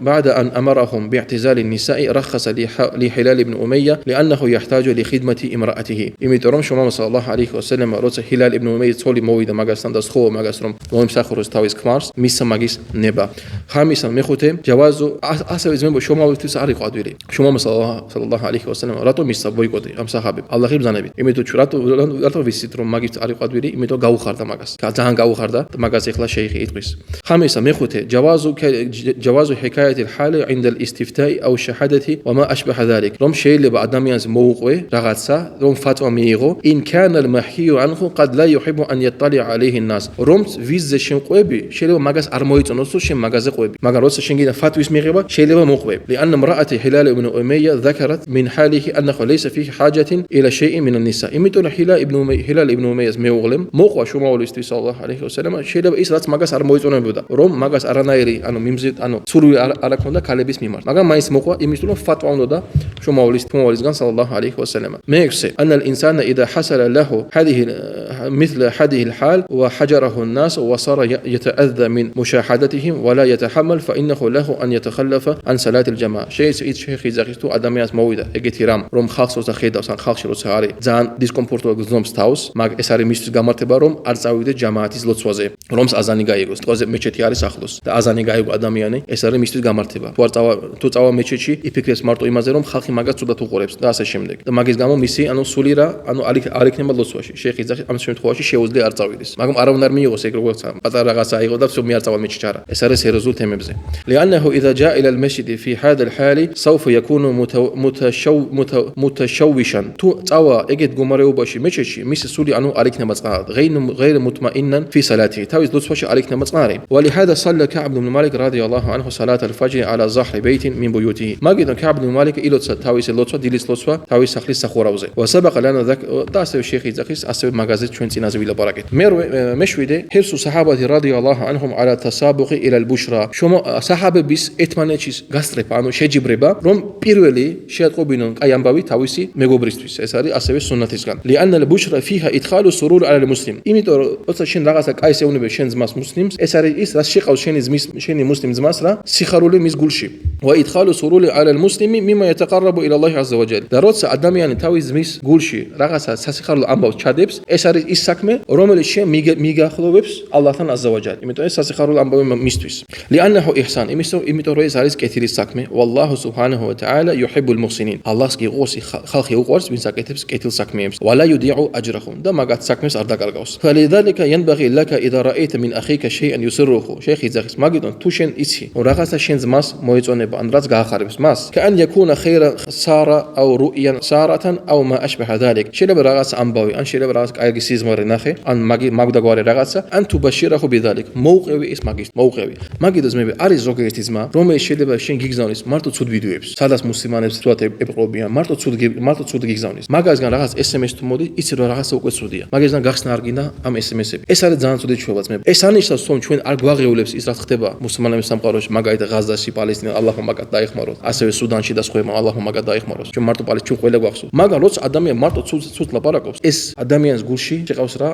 بعد أن أمرهم باعتزال النساء رخص لحلال بن أمية لأنه يحتاج لخدمة امرأته. يميترم شوما صلى الله عليه وسلم روت هلال بن أمية تولي مويدا ماجستان دسخو ماجسترم مهم سخروس تعويس كمارس ميسا ماجس نبا. خامسا مخوته جواز أسوي زمن شوما وتوس عارق عدويري. شوما صلى الله عليه وسلم راتو ميسا بويكوتي أم صحابي الله غير زنبي. يميتو راتو فيسيترم ماجس عارق عدويري يميتو جاو خاردا ماجس. كاتهان جاو خاردا ماجس يخلا شيخ إدريس. خامسا مخوته جواز حكاية الحال عند الاستفتاء أو الشهادة وما أشبه ذلك. رم شيء اللي بعداميانز موقوي رغاتسا رم فتوى ميغو إن كان المحكي عنه قد لا يحب أن يطلع عليه الناس. رم فيز شنقوبي شيء اللي ماجس أرمويت نصو شيء ماجس قوبي. ماجس روس شنجينا فتوى ميغبا شيء اللي موقوي. لأن امرأة هلال بن أمية ذكرت من حاله أنه ليس فيه حاجة إلى شيء من النساء. إمتون هلال بن أمية ميغلم موقع شو ما ولستي صلى الله عليه وسلم شيء اللي إسرات ماجس أرمويت نبودا. رم ماجس أرنايري أنو ميمزيت أنو سوري على كوندا كالبيس ميمار. ماجس ما يسموقا إمتون فتوى نودا شو ما ولستي صلى الله عليه وسلم. ما يكسي أن الإنسان إذا حصل له مثل هذه الحال وحجره الناس وصار يتأذى من مشاهدتهم ولا يتحمل فإنه له أن يتخلف عن صلاة الجماعة. شيخ يزاخستو أدمياس مويدا إجترام روم خاصوس خيدا سان خاص روساري زان ديسكمفورتو زومس تاوس ماغ إساري ميستس غامارتبا روم أرزاويد جماعتيز لوتسوازي رومس أزاني غايغوس توز ميچتي არის ახლოს და აზანი გაიგო ადამიანი ეს არის მისთვის გამართება თუ წავა მეჩეთში იფიქრებს მარტო იმაზე რომ ხალხი მაგას ცუდად უყურებს და ასე შემდეგ და მაგის გამო მისი სული რა არ იქნება ლოცვაში შეხი ძახი ამ შემთხვევაში შეუძლია არ წავიდეს მაგრამ არავინ არ მიიღოს ეგ როგორც პატარა რაღაცა აიღო და всё მე არ წავალ მეჩეთში არა ეს არის სერიოზულ თემებზე لأنه إذا جاء إلى المسجد في هذا الحال سوف يكون متشوشا თუ წავა ეგეთ გომარეობაში მეჩეთში მისი სული არ იქნება წყნარი غير مطمئنا في صلاته თავის ლოცვაში არ იქნება წყნარი ولهذا صلى كعب بن مالك رضي الله عنه صلاة الفجر على ظهر بيت من بيوته მაგიდან كعب بن مالك ილოცა თავისი ლოცვა დილის ლოცვა თავის სახლის სახურავზე وسبق لنا ذاك და ასევე შეხი ძახის ასევე მაგაზე ჩვენ წინაზე ვილაპარაკეთ მეშვიდე ჰერსუ საჰაბათი رضي الله عنهم على التسابق إلى البشرى შომა საჰაბების ერთმანეთში გასწრება ანუ შეჯიბრება რომ პირველი შეატყობინონ კაი ამბავი თავისი მეგობრისთვის ეს არის ასევე სუნნათისგან لأن البشرى فيها إدخال السرور على المسلم იმიტომ რომ როცა შენ რაღაცა კაი შეუნებ შენ ძმას მუსლიმს ეს არის ის რაც შეყავს შენი მუსლიმ ძმას რა სიხარული მის გულში وإدخال السرور على المسلم مما يتقرب إلى الله عز وجل და როცა ადამიანი თავის ძმის გულში რაღაცა სასიხარულო ამბავს ჩადებს ეს არის ის საქმე რომელიც შენ მიგახლოვებს ალლაჰთან عز وجل იმიტომ ეს სასიხარულო ამბავი მისთვის لأنه إحسان იმიტომ რომ ეს არის კეთილის საქმე والله سبحانه وتعالى يحب المحسنين ალლაჰს გიყურს ხალხი უყვარს ვინც აკეთებს კეთილ საქმეებს ولا يضيع أجرهم და მაგათ საქმეს არ დაკარგავს فلذلك ينبغي لك إذا رأيت من أخيك شيئا يسره شيخ იძახის მაგიდან თუ შენ იცი რომ რაღაცა შენ ძმას მოეწონება ან რაც გაახარებს მას كأن يكون خير سارة أو رؤيا سارة أو ما أشبه ذلك შეიძლება რაღაც ამბავი ან შეიძლება რაღაც კაიგი სიზმარი ნახე ან მაგდაგვარი რაღაცა ან تبشره بذلك მოუყევი ის მაგიდას ძმები არის ზოგიერთი ძმა რომელიც შეიძლება შენ გიგზავნის მარტო ცუდ ვიდეოებს სადაც მუსლიმანებს თუათ ეპყრობიან მარტო ცუდ გიგზავნის მაგასგან რაღაც SMS თუ მოდი იცი რომ რაღაცა უკვე ცუდია მაგასგან გახსნა არ გინდა ამ SMS-ები ეს არის ძალიან ცუდი ჩვენება ძმები ეს ანიშნავს რომ ჩვენ არ გვაღიულებს ის რაც ხდება მუსლიმანების სამყაროში მაგალითად ღაზაში პალესტინა ალლაჰმა მაგათ დაეხმაროს ასევე სუდანში და სხვაებმა ალლაჰმა მაგათ დაეხმაროს ჩვენ მარტო პალესტინაში ყველა გვახსოვს მაგრამ როცა ადამიანი მარტო ცუდ ლაპარაკობს ეს ადამიანის გულში შეყავს რა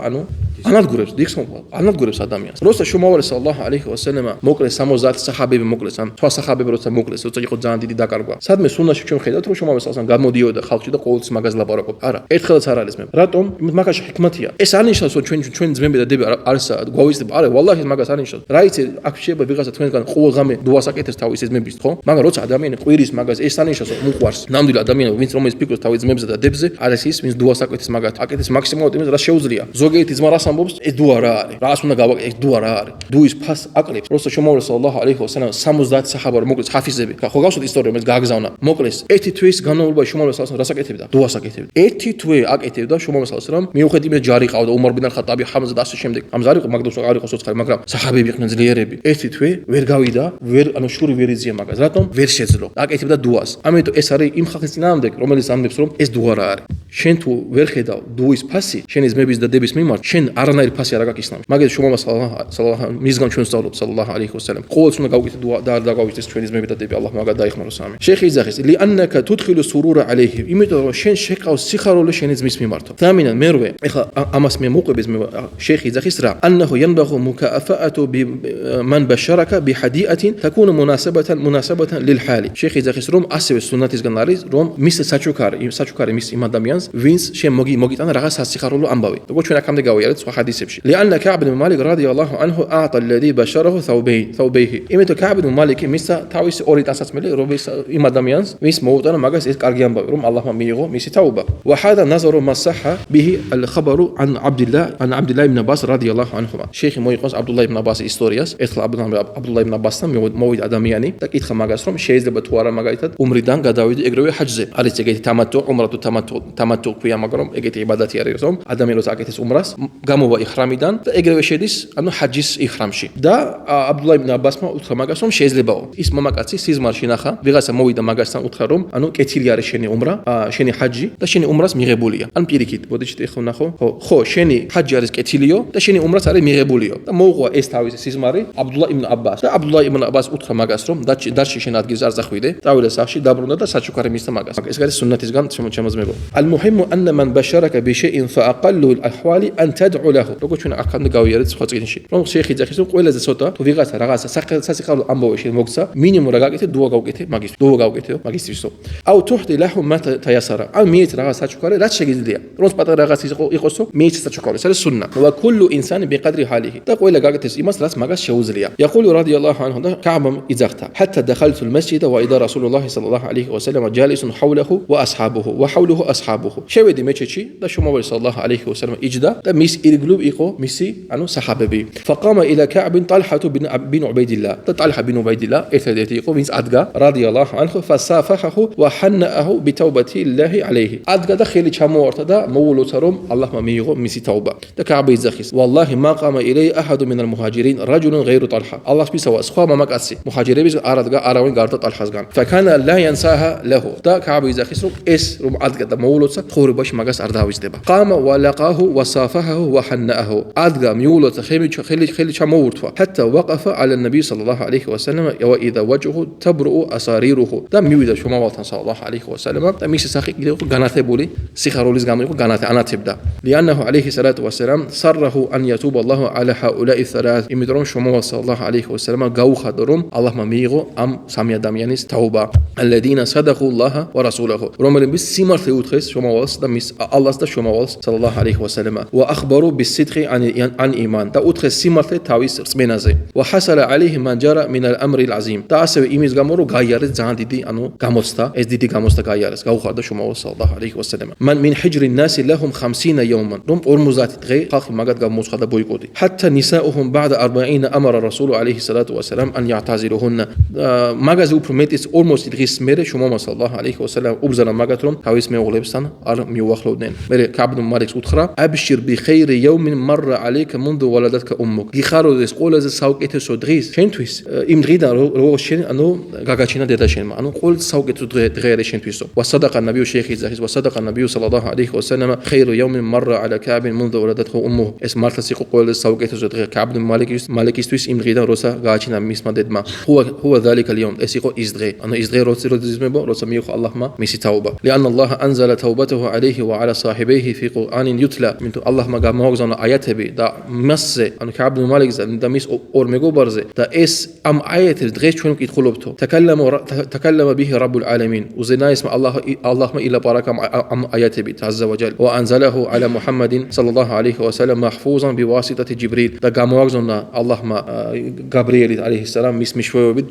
ანადგურებს დიქს მოყვა ანადგურებს ადამიანს როცა შუმავალი სალლაჰუ ალეიჰი ვასალამა მოკლეს 70 საჰაბები მოკლეს ან სხვა საჰაბები როცა მოკლეს როცა იყო ძალიან დიდი დაკარგვა სადმე სუნნაში ჩვენ ხედავთ რომ შუმავალი სალლაჰუ გამოდიოდა ხალხში და ყოველთვის მაგას ლაპარაკობდა არა ერთხელაც არ არის მე რატომ მაგაში ჰიკმათია ეს არნიშნავს რომ ჩვენ ძმები და დები არის გვავიზდება არა ვალლაჰი მაგას არნიშნავს რა იცი აქ შეიძლება ვიღაცა თქვენგან ყოველ ღამე დუას აკეთებს თავის ძმების ხო მაგრამ როცა როცა ადამიანი ყვირის მაგას ეს ანიშნავს რომ უყვარს ნამდვილ ადამიანს ვინც რომელიც ფიქრობს თავის ძმებზე და დებზე არის ის ვინც დუას აკეთებს მაგათ აკეთებს მაქსიმალურად იმას რაც შეუძლია ზოგიერთი ძმა რას ამბობს ეს დუა რა არის რას უნდა გავაკეთე ეს დუა რა არის დუის ფას აკლებს როცა შომავრე სალალაჰუ ალეიჰი ვასალამ 70 საჰაბა რომ მოკლეს ხაფიზები ხო გავსვით ისტორია რომელიც გააგზავნა მოკლეს ერთი თვის განმავლობაში შომავრე სალალაჰუ რას აკეთებდა დუას აკეთებდა ერთი თვე აკეთებდა შომავრე სალალაჰუ მიუხედავად იმის ჯარი ყავდა უმარ ბინ ალ-ხატაბი ხამზა და ასე შემდეგ ამზ არ იყო მაგდას არ იყო სოცხალი მაგრამ საჰაბები იყვნენ ძლიერები ერთი თვე ვერ გავიდა ვერ შური ვერ იზია მაგას რატომ ვერ შეძლო აკეთებდა დუას ამიტომ ეს არის იმ ხალხის წინააღმდეგ რომელიც ამბობს რომ ეს დუა რა არის შენ თუ ვერ ხედავ დუის ფასი შენი ძმების და დების მიმართ შენ არანაირი ფასი არ აქვს ისლამში მაგას შუმამა სალალაჰუ მისგან ჩვენ სწავლობ სალალაჰუ ალეიჰი ვასალამ ყოველთვის უნდა გავუკეთე დუა და არ დაგვაგვიდეს ჩვენი ძმები და დები ალლაჰ მაგას დაიხმაროს ამინ შეიხი იძახის ლიანაკა თუდხილუ სურურა ალეიჰი იმიტომ რომ შენ შეყავს სიხარული შენი ძმის მიმართო დამინა მერვე ეხლა ამას მე მოყვების მე შეიხი იძახის რა ანნაჰუ იანბაღუ მუკააფაატუ მან ბაშარაკა ბიჰადიათინ თაკუნუ მუნასაბათან ლილჰალი შეიხი იძახის რომ ასევე სუნათისგან არის რომ მის საჩუქარი მის იმ ადამიანს ვინც შენ მოგიტანა რაღაც სასიხარულო ამბავი როგორ ჩვენ აქამდე გავიარეთ სხვა ჰადისებში ლიანა კააბ ბინ მალიკ რადიალლაჰუ ანჰუ აატა ალლადი ბაშარაჰუ თაუბეიჰი იმიტომ კააბ ბინ მალიკი მისცა თავისი ორი ტანსაცმელი რომის იმ ადამიანს ვინც მოუტანა მაგას ეს კარგი ამბავი რომ ალლაჰმა მიიღო მისი თაუბა ვაჰადა ნაზარო მასაჰა ბიჰი ალხაბარუ ან აბდულაჰ იბნ აბას რადიალლაჰუ ანჰუმა შეიხი მოიყოს აბდულაჰ იბნ აბასის ისტორიას ეხლა აბდულაჰ იბნ აბასთან მოვიდა ადამიანი და კითხა მაგას რომ შეიძლება თუ არა მაგალითად უმრიდან გადავიდე ეგრევე ჰაჯზე არის ეგეთი თამატუ უმრა თუ თამატუ ქვია მაგრამ ეგეთი იბადათი არის რომ ადამიანს აკეთებს უმრას გამოვა იხრამიდან და ეგრევე შედის ანუ ჰაჯის იხრამში და აბდულაჰ იბნ აბასმა უთხრა მაგას რომ შეიძლებაო ის მამაკაცი სიზმარში ნახა ვიღაცა მოვიდა მაგასთან უთხრა რომ ანუ კეთილი არის შენი უმრა შენი ჰაჯი და შენი უმრას მიღებულია ან პირიქით ბოდიჩით ეხლა ნახო ხო შენი ჰაჯი არის კეთილიო და შენი უმრას არის მიღებულიო და მოუღვა ეს თავისი სიზმარი აბდულაჰ იბნ აბას და აბდულაჰ იბნ აბას უთხრა მაგას რომ დარჩი შენ ადგილს არ წახვიდე წავიდა სახში დაბრუნდა და საჩუქარი მისცა მაგას ეს არის სუნნათისგან შემოძმებო ალმუჰიმუ ანნა მან ბაშარაკა ბიშეინ ფააყალუ ალაჰვალი ან თადუ ლაჰუ როგორც ჩვენ აქამდე გავიარეთ სხვა წიგნში რომ შეიხი იძახის რომ ყველაზე ცოტა თუ ვიღაცა რაღაცა სასიხარულო ამბავი შენ მოგცა მინიმუმ რა გაკეთე დუა გავკეთე მაგისთვისო აუ თუჰდი ლაჰუ მა თაიასარა ან მიეც რაღაც საჩუქარი რაც შეგიძლია რომ პატარა რაღაც იყოსო მიეც საჩუქარი ეს არის სუნნა ვა კულუ ინსანი ბიყადრი ჰალიჰი და ყველა გაკეთეს იმას რაც მაგას შეუძლია იაყულუ რადიალლაჰუ ანჰუ და კააბამ იძახთა ჰათა დახალთუ ალმასჯიდა ვა იდა რასულულლაჰი სალალაჰუ ალეიჰი ვასალამ ჯალისუნ ჰაულაჰუ ვა ასჰაბუჰუ ვა ჰაულუჰუ ასჰაბუჰუ შევედი მეჩეთში და შომავალი სალალაჰუ ალეიჰი ვასალამ იჯდა და მის ირგლივ იყო მისი ანუ საჰაბები ფაყამა ილა კააბინ ტალჰათუ ბინ უბაიდილლაჰ და ტალჰა ბინ უბაიდილლაჰ ერთადერთი იყო ვინც ადგა რადიალლაჰუ ანჰუ ფასაფაჰუ ვა ჰანააჰუ ბიტაუბათილლაჰი ალეიჰი ადგა და ხელი ჩამოართა და მოულოცა რომ ალლაჰმა მიიღო მისი თაუბა და კააბა იძახის ვალლაჰი მა ყამა ილაი აჰადუ მინალ მუჰაჯირინ რაჯულუნ ღეირუ ტალჰა ალლაჰს მისავა სხვა მამაკაცი მუჰაჯირების არ ადგა არავინ გარდა ტალჰასგან ფაკანა ლა იანსაჰა ლაჰუ და კააბა იძახის რომ ეს რომ ადგა და მოულოცა ხოვრებაში მაგას არ დავიზდება ყამა ვა ლაყაჰუ ვა საფაჰუ ვა ჰანააჰუ ადგა მიულოცა ხელი ჩამოურთვა ჰათა ვაყაფა ალა ნაბი სალალაჰუ ალეიჰი ვასალამ ვა იდა ვაჯჰუ თაბრუ ასარირუჰუ და მივიდა შომავალთან სალალაჰუ ალეიჰი ვასალამ და მისი სახე კიდევ იყო განათებული სიხარულის გამო იყო ანათებდა ლიანაჰუ ალეიჰი სალატუ ვასალამ სარრაჰუ ან იატუბა ალლაჰუ ალა ჰაულაი სალათ იმიტომ რომ შომავალ სალალაჰუ ალეიჰი ვასალამ გაუხადო რომ ალლაჰმა მიიღო ამ სამი ადამიანის თაუბა ალლადინა სადახუ ალლაჰა ვა რასულაჰუ რომლებიც სიმართლე უთხრეს შომავალს და მის ალლას და შომავალს სალალაჰუ ალეიჰი ვასალამ ვა ახბარუ ბისიდყი ან იმან და უთხრეს სიმართლე თავის რწმენაზე ვა ჰასალა ალეიჰი მან ჯარა მინალ ამრილ აზიმ და ასევე იმის გამო რომ გაიარეს ძალიან დიდი ანუ გამოცდა ეს დიდი გამოცდა გაიარეს გაუხარდა შომავალს სალალაჰუ ალეიჰი ვასალამ მან მინ ჰიჯრი ნასი ლაჰუმ 50 იომან რომ 50 დღე ხალხი მაგათ გამოცხადა ბოიკოტი ჰათა ნისაუჰუმ ბა'და 40 ამარა რასულუ ალეიჰი სალატუ ვასალამ ან იატაზირუჰუნ მაგაზე უფრო მეტის 40 დღის მერე შომავალ სალალაჰუ ალეიჰი ვასალამ უბზანა მაგათ რომ თავის მეუღლებსთან არ მიუახლოვდნენ მერე კააბ ბინ მალიქს უთხრა აბშირ ბი ხეირი იომინ მარრა ალეიკა მუნდუ ვალადათკა უმმუკ გიხაროდეს ყველაზე საუკეთესო დღის შენთვის იმ დღიდან როგორც შენ ანუ გაგაჩინა დედა შენმა ანუ ყველაზე საუკეთესო დღე არის შენთვისო ვა სადაყა ნაბიუ შეიხი იძახის ვა სადაყა ნაბიუ სალალაჰუ ალეიჰი ვასალამ ხეირი იომინ მარრა ალა კააბინ მუნდუ ვალადათკა უმმუ ეს მართლაც იყო ყველაზე საუკეთესო დღე კააბ ბინ მალიკისთვის იმ დღიდან როცა გააჩინა მისმა დედმა ჰუვა ზალიკა იომ ეს იყო ის დღე ანუ ის დღე როცა მიიღო ალლაჰმა მისი თაუბა ლიანა ალლაჰ ანზალა თაუბათაჰუ ალეიჰი ვა ალა საჰიბეიჰი ფი ყურ'ანინ იუთლა მითო ალლაჰმა გამოაგზავნა აიათები და მასზე ანუ კააბ ბინ მალიკზე და მის ორ მეგობარზე და ეს ამ აიათებს დღეს ჩვენ ვკითხულობთო თაკალამა ბიჰი რაბულ ალამინ უზენაისმა ალლაჰმა ილაპარაკა ამ აიათებით აზზა ვა ჯალ ვა ანზალაჰუ ალა მუჰამმადინ სალალაჰუ ალეიჰი ვასალამ მაჰფუზან ბივასიტათი ჯიბრილ და გამოაგზავნა ალლაჰმა გაბრიელის ალეიჰის სალამ მის მეშვეობით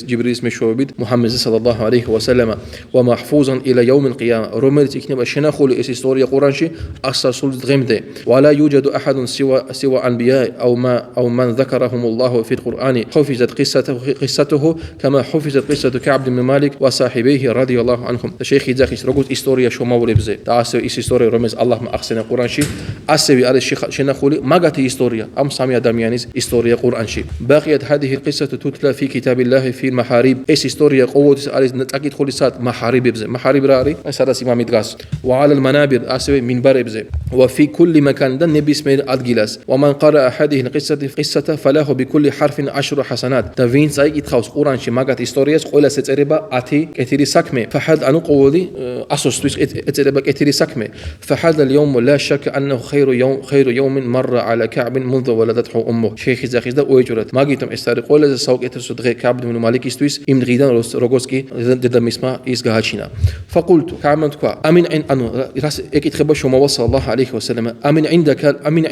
ჯიბრილის მეშვეობით მუჰამმედზე სალალლაჰუ ალეიჰი ვასალამა ვა მაჰფუზან ილა იაუმილ ყიამა, რომელიც იქნება შენახული ეს ისტორია ყურანში ასასული დღემდე. ვალა იუჯადუ აჰადუნ სივა ანბია აუ მან ზაკარაჰუმულლაჰუ ფილ ყურანი ჰუფიზat ყისათუჰუ კამა ჰუფიზat ყისათუ კაბ იბნ მალიკ ვა საჰიბეიჰი რადიალლაჰუ ანჰუმ. შეიხი იძახის როგორც ისტორია შრომავლებზე და ასევე ის ისტორია რომელიც ალლაჰმა ახსენა ყურანში, ასევე არის შენახული მაგათი ისტორია ამ სამი ადამიანის ისტორია ყურანში. ბაყიათ ჰადიჰი ყისათუ თუთლა ფი კიტაბილლაჰი ფი მაჰარიბ. ეს ისტორია ყოველთვის არის წაკითხული სად მაჰარიბებზე. მაჰარიბ რა არის? სადაც იმამი დგას. ვა ალალ მანაბირ ასევე მინბარებზე. ვა ფი კულli მაკან და ნებისმიერ ადგილას. ვა მან ყარა ჰადიჰი ყისათა ფალაჰუ ბი კულli ჰარფინ აშრუ ჰასანათ. და ვინც აიკითხავს ყურანში მაგათ ისტორიას, ყველას ეწერება 10 კეთილი საქმე. ფაჰად ანუ ყოველი 100-თვის ეწერება კეთილი საქმე. ფაჰად ალ-იაუმ ლა შაკ ანაჰუ ხაირუ იაუმინ მარra ალა კაბინ მუნზ ვალადათჰუ უმმუ. შეიხი ძახის და უეჭვრად. მაგიტომ ეს არის ყველაზე საუკეთესო დღე კაბ იბნ მალიკისთვის იმ დღიდან როგორც კი დედამისმა ის გააჩინა. ფაკულტუ კაბმა თქვა ამინ ანუ რას ეკითხება შომავალ სალალლაჰუ ალეიჰი ვასალამ ამინ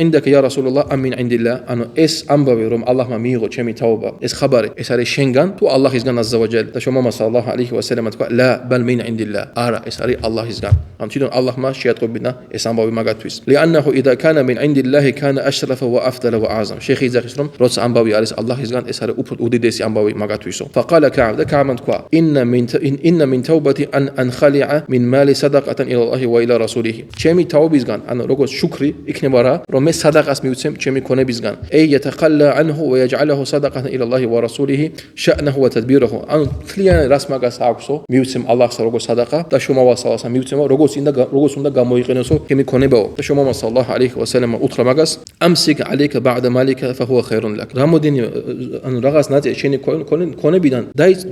ინდაკა ია რასულალლაჰ ამინ ინდილლაჰ ანუ ეს ამბავი რომ ალლაჰმა მიიღო ჩემი თაობა ეს ხაბარი ეს არის შენგან თუ ალლაჰისგან აზზა ვა ჯალ და შომავალ სალალლაჰუ ალეიჰი ვასალამ თქვა ლა ბალ მინ ინდილლაჰ არა ეს არის ალლაჰისგან ამ თვითონ ალლაჰმა შეატყობინა ეს ამბავი მაგათვის ლიანაჰუ იდა კანა მინ ინდილლაჰი კანა აშრაფა ვა აფდალა ვა აზამ შეიხი იძახის რომ როცა ამბავი არის ალლაჰისგან ეს არის უფრო უდიდესი ამბავი მაგათვისო ფაყალა კაბ და კაბმა თქვა ინნა მინ თაუბათი ან ანხალია მინ მალი სადაყატან ილალლაჰი ვა ილა რასულიჰი ჩემი თაობისგან ანუ როგორც შუქრი იქნება რა რომ მე სადაყას მივცემ ჩემი ქონებისგან ey yatakhalla anhu wa yaj'aluhu sadaqatan ila Allah wa rasulihi sha'nahu wa tadbiruhu ანუ თლიან რას მაგას აქვსო მივცემ ალლაჰს როგორც სადაყა და შომავალ სალასა მივცემო როგორც უნდა გამოიყენოსო ჩემი ქონებაო და შომავალ სალალლაჰუ ალეიჰი ვასალამ უთხრა მაგას ამსიკ ალეიკა ბა'და მალიკა fa huwa khairun lak რამოდენი ანუ რაღაც ნაწილი შენი ქონებიდან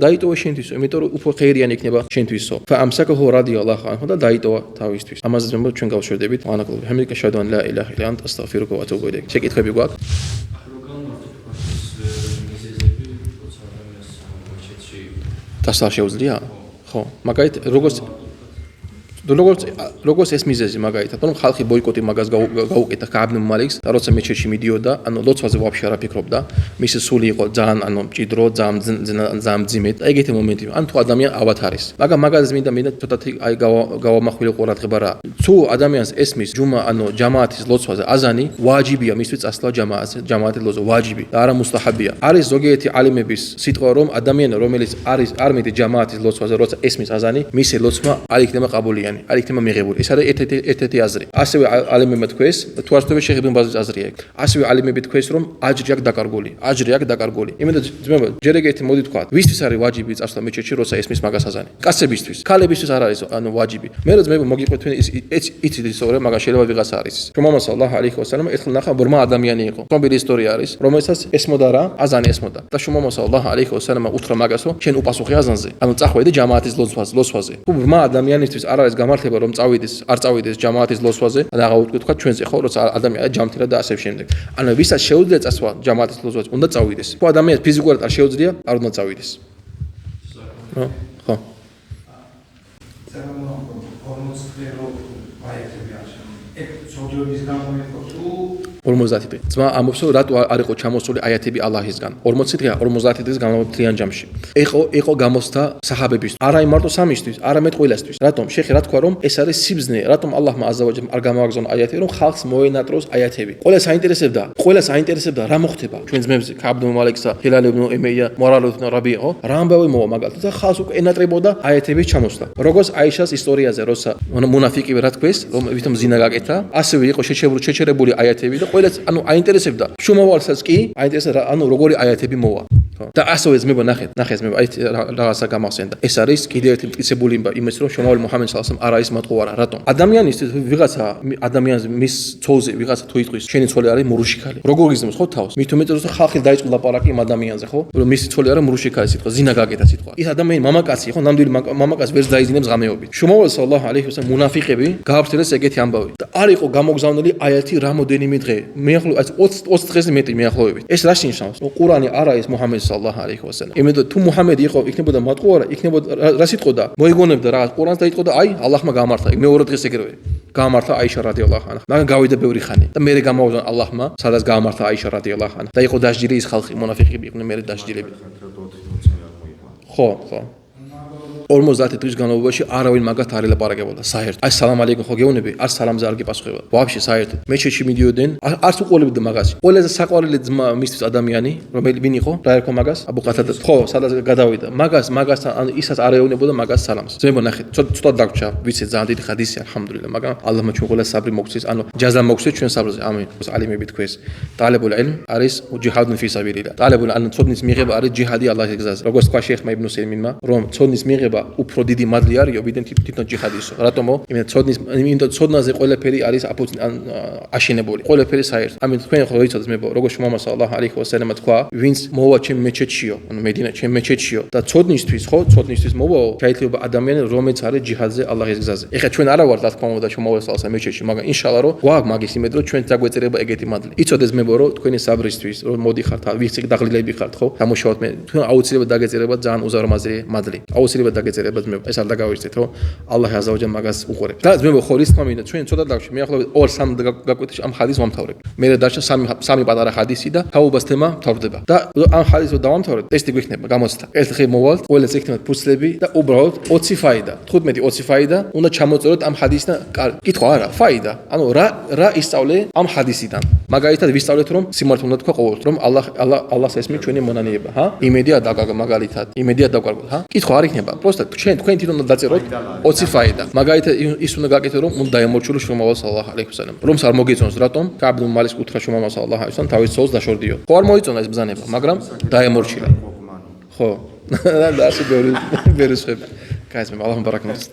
დაიტოვა შენთვის იმიტომ რომ უფრო ხეირიანი იქნება შენთვისო fa amsakahu radiyallahu anhu და დაიტოვა თავისთვის ამაზე ჩვენ გავშვერდებით ანაკლუბი ჰამიდიკა შადوان لا اله الا انت استغفرك واتوب اليك შეკითხები გვაქვს დასლა შეუძლია ხო მაგალითად როგორც ეს მიზეზი მაგალითად რომ ხალხი ბოიკოტი მაგას გაუკეთა კაბ იბნ მალიქს და როცა მეჩეთში მიდიოდა ანუ ლოცვაზე ვაფშე არ აფიქრობდა მისი სული იყო ძალიან ანუ მჭიდრო ძალიან მძიმე და ეგეთი მომენტი ან თუ ადამიანი ავად არის მაგრამ მაგაზე მინდა ცოტათი აი გავამახვილო ყურადღება რა თუ ადამიანს ესმის ჯუმა ანუ ჯამაათის ლოცვაზე აზანი ვაჯიბია მისთვის წასვლა ჯამაათის ლოცვა ვაჯიბი და არა მუსტაჰაბია არის ზოგიერთი ალიმების სიტყვა რომ ადამიანი რომელიც არის არ მიდი ჯამაათის ლოცვაზე როცა ესმის აზანი მისი ლოცვა არ იქნება ყაბულიანი არ იქნება მიღებული ეს არის ერთ-ერთი აზრი ასევე ალიმებმა თქვეს თუ არ ვთქვი შეიხ იბნ ბაზის აზრია ეგ ასევე ალიმები თქვეს რომ აჯრი აქვს დაკარგული იმიტომ ძმებო ჯერ ეგეთი მოდი თქვა ვისთვის არის ვაჯიბი წასვლა მეჩეთში როცა ესმის მაგას აზანი კაცებისთვის ქალებისთვის არ არის ანუ ვაჯიბი მე რა ძმებო მოგიყვეთ თქვენ იცით ისე მაგას შეიძლება ვიღაცა არის შომავალ სალალლაჰუ ალეიჰი ვასალამ ერთხელ ნახა ბრმა ადამიანი იყო ცნობილი ისტორია არის რომელსაც ესმოდა რა აზანი ესმოდა და შომავალ სალალლაჰუ ალეიჰი ვასალამ უთხრა მაგასო შენ უპასუხე აზანზე ანუ წახვედი ჯამაათის ლოცვაზე თუ ბრმა ადამიანისთვის არ არის გამართლება რომ არ წავიდეს ჯამაათის ლოცვაზე და აღაუდგეთ თქვა ჩვენზე ხო როცა ადამიანი ჯამთირა და ასე შემდეგ ანუ ვისაც შეუძლია წასვლა ჯამაათის ლოცვაზე უნდა წავიდეს თუ ადამიანს ფიზიკურად არ შეუძლია არ უნდა წავიდეს ხო ორმოცდაათი დღე ძმა ამბობს რომ რატო არ იყო ჩამოსული აიათები ალლაჰისგან 40 დღეა 50 დღეს განმავლობიან ჯამში იყო გამოსთა საჰაბებისთვის არა მარტო სამისთვის არამედ ყველასთვის რატომ შეხი რა თქვა რომ ეს არის სიბზნე რატომ ალლაჰმა აზავაჯალ არ გამოაგზავნა აიათები რომ ხალხს მოენატროს აიათები ყველას აინტერესებდა რა მოხდება ჩვენ ძმებზე კაბ იბნ მალიქსა ჰილალ იბნ ემეია მორალ იბნ რაბიო რა ამბავი მოვა მაგალითად და ხალხს უკვე ენატრებოდა აიათების ჩამოსვლა როგორც აიშას ისტორიაზე როცა მუნაფიკები რა თქვეს რომ ვითომ ზინა გაკეთა ასევე იყო შეჩერებული აიათები და ყველას ანუ აინტერესებდა შუმავალსაც კი აინტერესებდა ანუ როგორი აიათები მოვა და ასევე ძმებო ნახეთ ძმებო აი რაღაცა გამახსენდა ეს არის კიდევ ერთი მტკიცებული იმის რომ შუმავალ მუჰამედ სალასამ არ არის მატყუარა რატომ ადამიანისთვის ვიღაცა ადამიანს მის ცოლზე ვიღაცა თუ იტყვის შენი ცოლი არის მურუშიქალი როგორ გიზმის ხო თავს მით უმეტეს რომ ხალხი დაიწყო ლაპარაკი იმ ადამიანზე ხო რომ მისი ცოლი არის მურუშიქალი სიტყვა ზინა გაკეთა სიტყვა ის ადამიანი მამაკაცი ხო ნამდვილი მამაკაცს ვერ დაიძინებს ღამეობით შუმავალ სალალლაჰუ ალეიჰი ვასალამ მუნაფიყები გააფრთხილეს ეგეთი ამბავი და არ იყო გამოგზავნილი აიათი რამოდენიმე დღე მე ახლა 20 დღეზე მეტი მეახლოებით ეს რა შენიშნავს რომ ყურანი არ არის მუჰამედ სალალლაჰუ ალეიჰი ვასალამ იმიტომ თუ მუჰამედი იყო იქნებოდა მატყუარა იქნებოდა რა სიტყოდა მოიგონებდა რა ყურანს და იტყოდა აი ალლაჰმა გამართა მეორე დღეს ეგრევე გამართა აიშა რადიალლაჰუ ანჰა მაგრამ გავიდა ბევრი ხანი და მე გამოვიდა ალლაჰმა სადაც გამართა აიშა რადიალლაჰუ ანჰა და იყო დასჯილი ის ხალხი მუნაფიყები იყვნენ მე დასჯილები ხო 50 დღის განმავლობაში არავინ მაგათ არ ელაპარაკებოდა საერთოდ. აი სალამ ალეიქუმ ხო გეუბნები, არ სალამზე არ გიპასუხება. ვაფშე საერთოდ. მეჩეთში მიდიოდნენ, არც უყოლებდა მაგას. ყველაზე საყვარელი ძმა მისთვის ადამიანი, რომელი ვინ იყო? რა ერქვა მაგას? აბუ ყათადა. ხო, სადაც გადავიდა. მაგასთან ან ისაც არ ეუბნებოდა მაგას სალამს. ძმებო ნახეთ, ცოტა დაგვრჩა, ვიცი ძალიან დიდი ხადისია, ალჰამდულილლა, მაგრამ ალლაჰმა ჩვენ ყველა საბრი მოგცეს, ანუ ჯაზა მოგცეს ჩვენ საბრზე. ამინ. ალიმები თქვეს. ტალებულ ილმ არის ჯიჰადუნ ფი საბილილlah. ტალებულ ანუ ცოდნის მიღება არის ჯიჰადი ალლაჰის გზაზე. როგორც თქვა შეიხმა იბნ სეიმინმა, რომ ცოდნის მიღება უფრო დიდი მადლი არისო, ვიდრე თვითონ ჯიჰადისო. რატომო? იმიტომ ცოდნაზე ყველაფერი არის აშენებული. ყველაფერი საერთოდ. ამით თქვენ ხო იცოდეთ მე როგორც მუჰამად სალალლაჰუ ალეიჰი ვასალამმა თქვა, ვინც მოვა ჩემ მეჩეთშიო, ანუ მედინა ჩემ მეჩეთშიო და ცოდნისთვის ხო, ცოდნისთვის მოვაო, შეიძლება ადამიანი რომელიც არის ჯიჰადზე ალლაჰის გზაზე. ეხლა ჩვენ არა ვართ რა თქმა უნდა ჩვენ მოვესალსა მეჩეთში, მაგრამ ინშაალლა რომ გვაქვს მაგის იმედი რომ ჩვენ დაგვეწერება ეგეთი მადლი. იცოდეს მე რომ თქვენი საბრისთვის რომ მოდიხართ, ვიცი დაღლილები ხართ ხო? დამუშავოთ მე თქვენ აუცილებლად დაგეწერება ძალიან უზარმაზარი მადლი. აუცილებლად დაგეწერება ძმებო. ეს არ დაგავიწყდეთ რომ ალლაჰი აზავაჯალ მაგას უყურებს. და ძმებო ხო რის თქმა მინდა ჩვენ ცოტა დავში მე ახლა 2-3 გაკვეთილში ამ ხადის ვამთავრებ. მე დარჩა 3 პატარა ხადისი და თაუბას თემა მთავრდება. და ამ ხადისს დავამთავრებ, ტესტი გვიქნება გამოცდა. ერთხელ მოვალთ, ყველას ექნებათ ფუცლები და უბრალოდ 20 ფაიდა, 15-20 ფაიდა უნდა ჩამოწეროთ ამ ხადისიდან. კითხვა არა, ფაიდა. ანუ რა ისწავლე ამ ხადისიდან. მაგალითად ვისწავლეთ რომ სიმართლე უნდა თქვა ყოველთვის რომ ალლაჰს ესმის ჩვენი მონანიება, ჰა? იმედია დაგაგა მაგალითად, იმედია დავკარგოთ, ჰა? კითხვა არ იქნება. პროსტა თქვენ თვითონ უნდა დაწეროთ 20 ფაიდა. მაგალითად ის უნდა გაკეთო რომ უნდა დაემორჩილო შუმავა სალალლაჰუ ალეიჰი ვასალამ. რომს არ მოგეწონს რატომ? კაბნ მალის უთხრა შუმავა სალალლაჰუ ალეიჰი ვასალამ თავის ცოლს დაშორდიო. ხო არ მოიწონა ეს ბრძანება, მაგრამ დაემორჩილა. ხო. და ასე ბევრი სხვები. გაიცნო, ალლაჰ ბარაკ მოს.